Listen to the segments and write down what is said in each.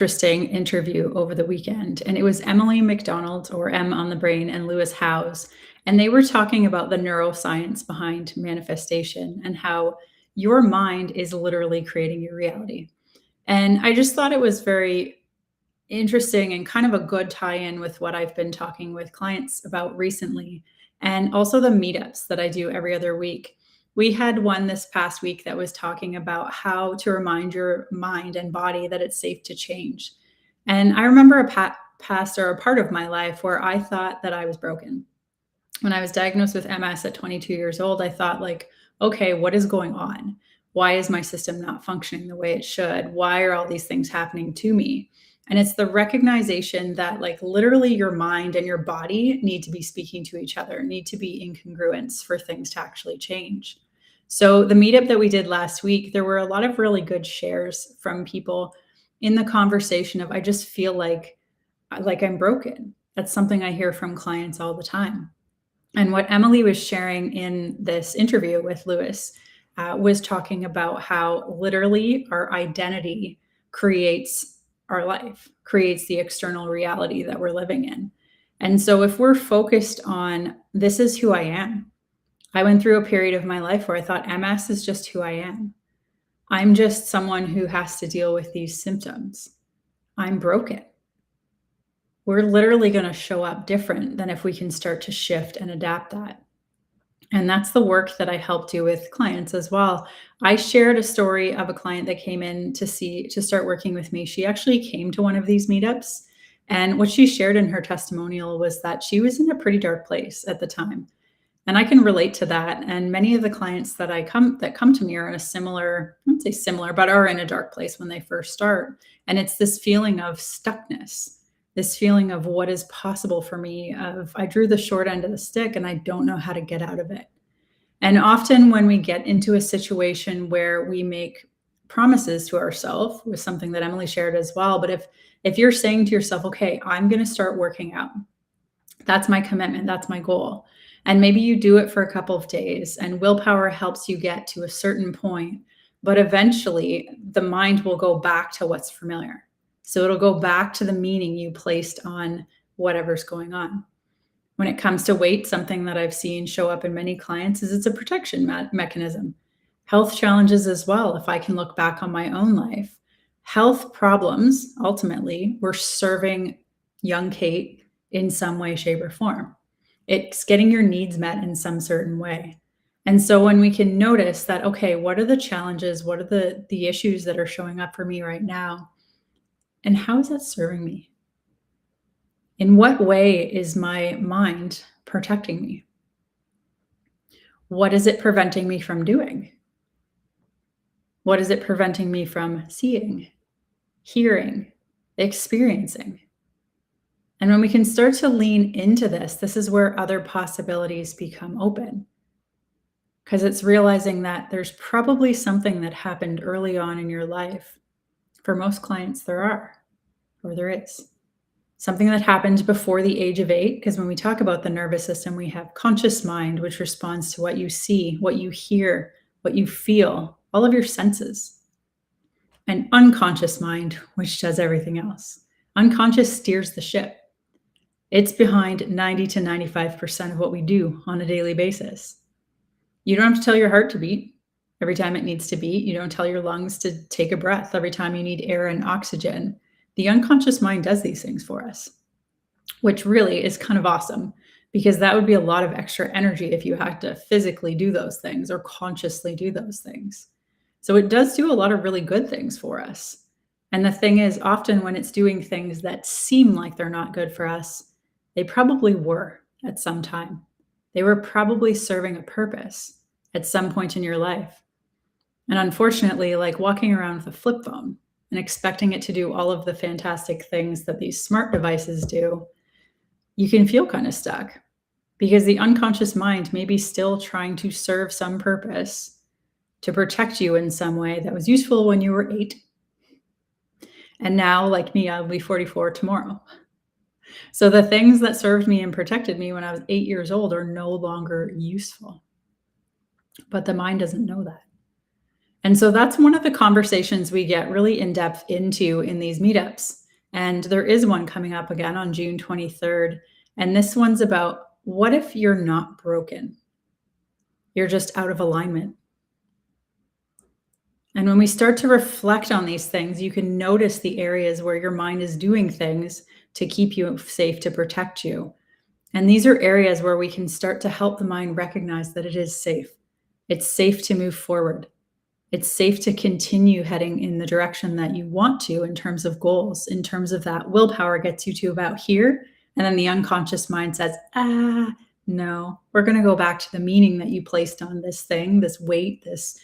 Interesting interview over the weekend, and it was Emily McDonald, or M on the Brain, and Lewis Howes, and they were talking about the neuroscience behind manifestation and how your mind is literally creating your reality. And I just thought it was very interesting and kind of a good tie-in with what I've been talking with clients about recently, and also the meetups that I do every other week. We had one this past week that was talking about how to remind your mind and body that it's safe to change. And I remember past or a part of my life where I thought that I was broken. When I was diagnosed with MS at 22 years old, I thought like, okay, what is going on? Why is my system not functioning the way it should? Why are all these things happening to me? And it's the recognition that like literally your mind and your body need to be speaking to each other, need to be in congruence for things to actually change. So the meetup that we did last week, there were a lot of really good shares from people in the conversation of I just feel like I'm broken. That's something I hear from clients all the time. And what Emily was sharing in this interview with Lewis was talking about how literally our identity creates our life, creates the external reality that we're living in. And so if we're focused on this is who I am, I went through a period of my life where I thought MS is just who I am. I'm just someone who has to deal with these symptoms. I'm broken. We're literally going to show up different than if we can start to shift and adapt that. And that's the work that I help do with clients as well. I shared a story of a client that came in to start working with me. She actually came to one of these meetups. And what she shared in her testimonial was that she was in a pretty dark place at the time. And I can relate to that. And many of the clients that come to me are in a similar, I wouldn't say similar, but are in a dark place when they first start. And it's this feeling of stuckness, this feeling of what is possible for me, of I drew the short end of the stick and I don't know how to get out of it. And often when we get into a situation where we make promises to ourselves, with something that Emily shared as well, but if you're saying to yourself, okay, I'm going to start working out, that's my commitment, that's my goal. And maybe you do it for a couple of days, and willpower helps you get to a certain point, but eventually the mind will go back to what's familiar. So it'll go back to the meaning you placed on whatever's going on. When it comes to weight, something that I've seen show up in many clients is it's a protection mechanism. Health challenges as well. If I can look back on my own life, health problems ultimately were serving young Kate in some way, shape, or form. It's getting your needs met in some certain way. And so when we can notice that, okay, what are the challenges? What are the issues that are showing up for me right now? And how is that serving me? In what way is my mind protecting me? What is it preventing me from doing? What is it preventing me from seeing, hearing, experiencing? And when we can start to lean into this is where other possibilities become open. Because it's realizing that there's probably something that happened early on in your life. For most clients, there is. Something that happened before the age of 8, because when we talk about the nervous system, we have conscious mind, which responds to what you see, what you hear, what you feel, all of your senses. And unconscious mind, which does everything else. Unconscious steers the ship. It's behind 90 to 95% of what we do on a daily basis. You don't have to tell your heart to beat every time it needs to beat. You don't tell your lungs to take a breath every time you need air and oxygen. The unconscious mind does these things for us, which really is kind of awesome, because that would be a lot of extra energy if you had to physically do those things or consciously do those things. So it does do a lot of really good things for us. And the thing is, often when it's doing things that seem like they're not good for us, they probably were at some time. They were probably serving a purpose at some point in your life. And unfortunately, like walking around with a flip phone and expecting it to do all of the fantastic things that these smart devices do, you can feel kind of stuck, because the unconscious mind may be still trying to serve some purpose to protect you in some way that was useful when you were 8. And now, like me, I'll be 44 tomorrow. So the things that served me and protected me when I was 8 years old are no longer useful. But the mind doesn't know that. And so that's one of the conversations we get really in depth into in these meetups. And there is one coming up again on June 23rd. And this one's about what if you're not broken? You're just out of alignment. And when we start to reflect on these things, you can notice the areas where your mind is doing things to keep you safe, to protect you. And these are areas where we can start to help the mind recognize that it is safe. It's safe to move forward. It's safe to continue heading in the direction that you want to in terms of goals, in terms of that willpower gets you to about here. And then the unconscious mind says, no, we're going to go back to the meaning that you placed on this thing, this weight, this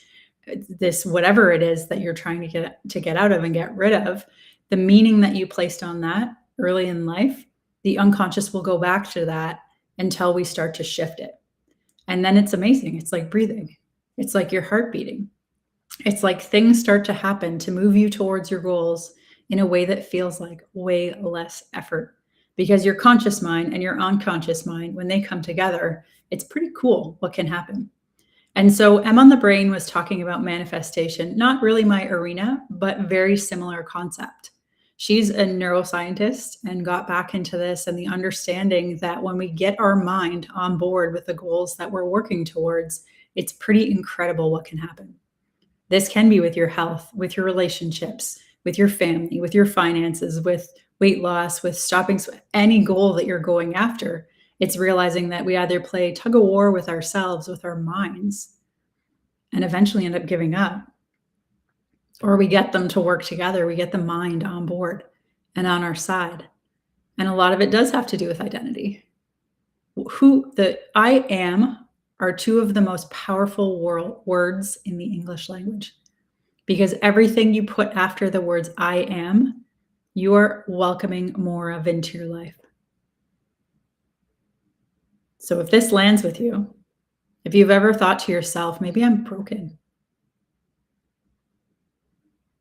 whatever it is that you're trying to get out of and get rid of. The meaning that you placed on that early in life, the unconscious will go back to that until we start to shift it. And then it's amazing. It's like breathing. It's like your heart beating. It's like things start to happen to move you towards your goals in a way that feels like way less effort. Because your conscious mind and your unconscious mind, when they come together, it's pretty cool what can happen. And so M on the Brain was talking about manifestation, not really my arena, but very similar concept. She's a neuroscientist and got back into this and the understanding that when we get our mind on board with the goals that we're working towards, it's pretty incredible what can happen. This can be with your health, with your relationships, with your family, with your finances, with weight loss, with stopping any goal that you're going after. It's realizing that we either play tug of war with ourselves, with our minds, and eventually end up giving up, or we get them to work together. We get the mind on board and on our side. And a lot of it does have to do with identity. The I am are two of the most powerful words in the English language, because everything you put after the words I am, you are welcoming more of into your life. So if this lands with you, if you've ever thought to yourself, maybe I'm broken,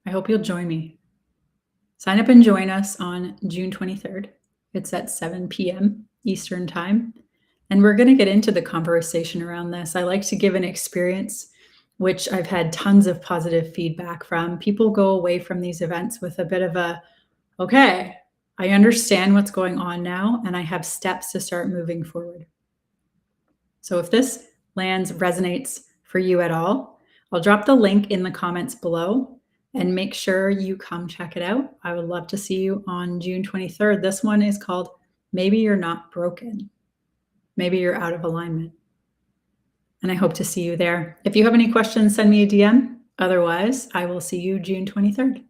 I hope you'll join me. Sign up and join us on June 23rd. It's at 7 p.m. Eastern Time. And we're going to get into the conversation around this. I like to give an experience, which I've had tons of positive feedback from. People go away from these events with a bit of a, okay, I understand what's going on now, and I have steps to start moving forward. So if this resonates for you at all, I'll drop the link in the comments below and make sure you come check it out. I would love to see you on June 23rd. This one is called Maybe You're Not Broken. Maybe you're out of alignment. And I hope to see you there. If you have any questions, send me a DM. Otherwise, I will see you June 23rd.